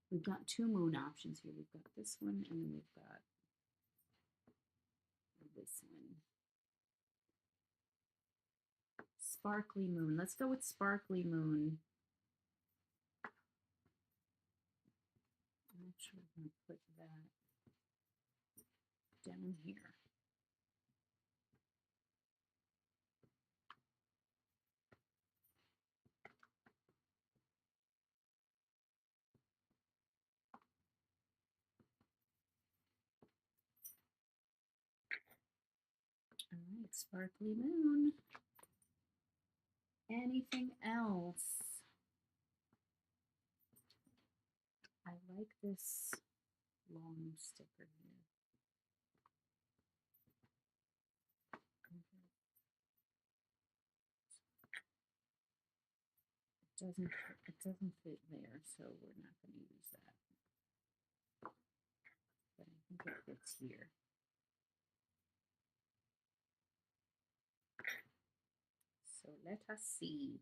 we've got 2 moon options here. We've got this one and then we've got this one. Sparkly moon. Let's go with sparkly moon. I'm actually going to put that down here. All right, sparkly moon. Anything else? I like this long sticker here. It doesn't fit there, so we're not going to use that. But I think it fits here. So let us see.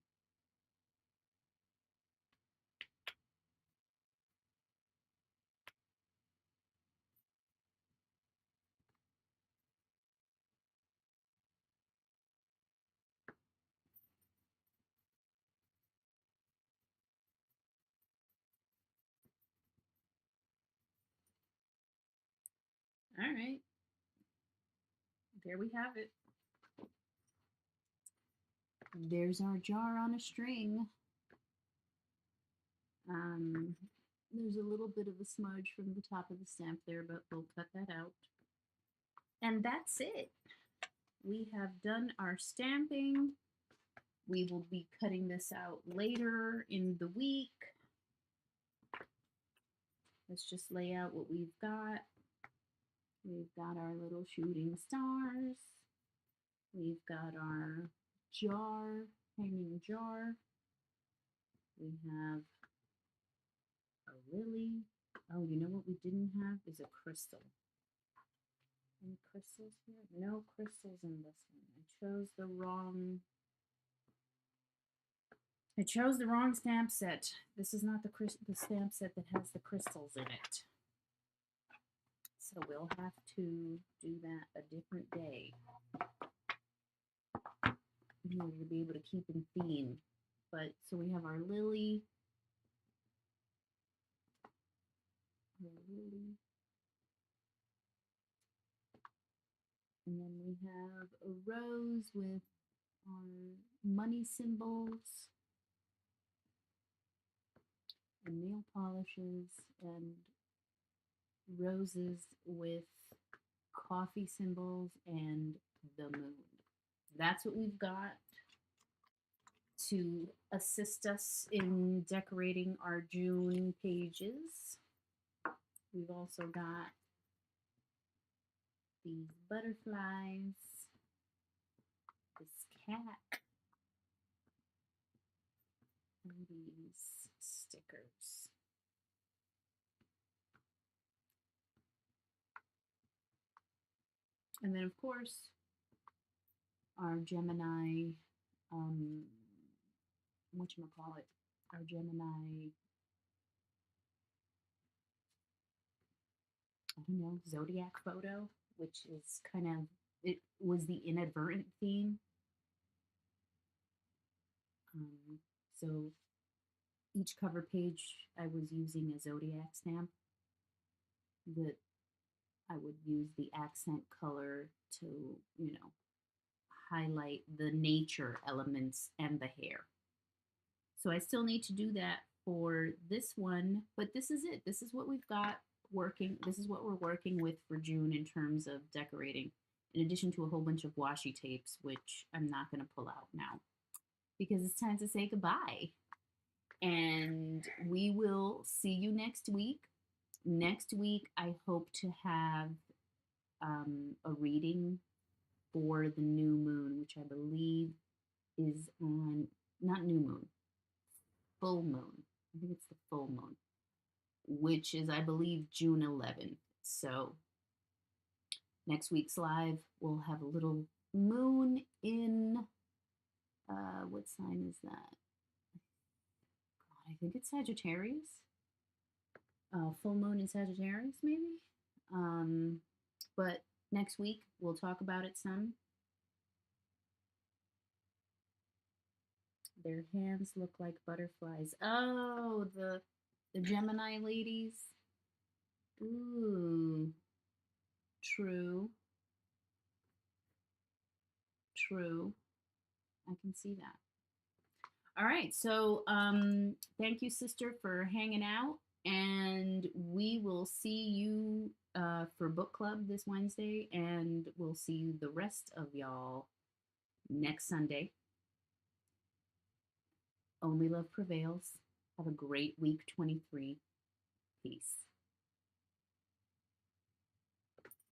All right. There we have it. There's our jar on a string. There's a little bit of a smudge from the top of the stamp there, but we'll cut that out. And that's it. We have done our stamping. We will be cutting this out later in the week. Let's just lay out what we've got. We've got our little shooting stars. We've got our jar, hanging jar. We have a lily. Oh, you know what we didn't have is a crystal. Any crystals here? No crystals in this one. I chose the wrong stamp set. This is not the stamp set that has the crystals in it. So we'll have to do that a different day. In order to be able to keep in theme. But so we have our lily. And then we have a rose with our money symbols. and nail polishes and roses with coffee symbols and the moon. That's what we've got to assist us in decorating our June pages. We've also got these butterflies, this cat, and these stickers. And then, of course, our Gemini, um, whatchamacallit, our Gemini, I don't know, zodiac photo, which is kind of, it was the inadvertent theme. Um, so each cover page, I was using a zodiac stamp that I would use the accent color to, you know, highlight the nature elements and the hair. So I still need to do that for this one, but this is it. This is what we've got working. This is what we're working with for June in terms of decorating, in addition to a whole bunch of washi tapes, which I'm not going to pull out now because it's time to say goodbye. And we will see you next week. Next week, I hope to have a reading for the new moon, which I believe is on, not new moon, full moon. I think it's the full moon, which is, I believe, June 11th. So next week's live, we'll have a little moon in, what sign is that? God, I think it's Sagittarius. Full moon in Sagittarius, maybe. But next week, we'll talk about it some. Their hands look like butterflies. Oh, the Gemini ladies. Ooh, true, true. I can see that. All right, so thank you, sister, for hanging out, and we will see you for book club this Wednesday, and we'll see you the rest of y'all next Sunday. Only love prevails. Have a great week 23. Peace.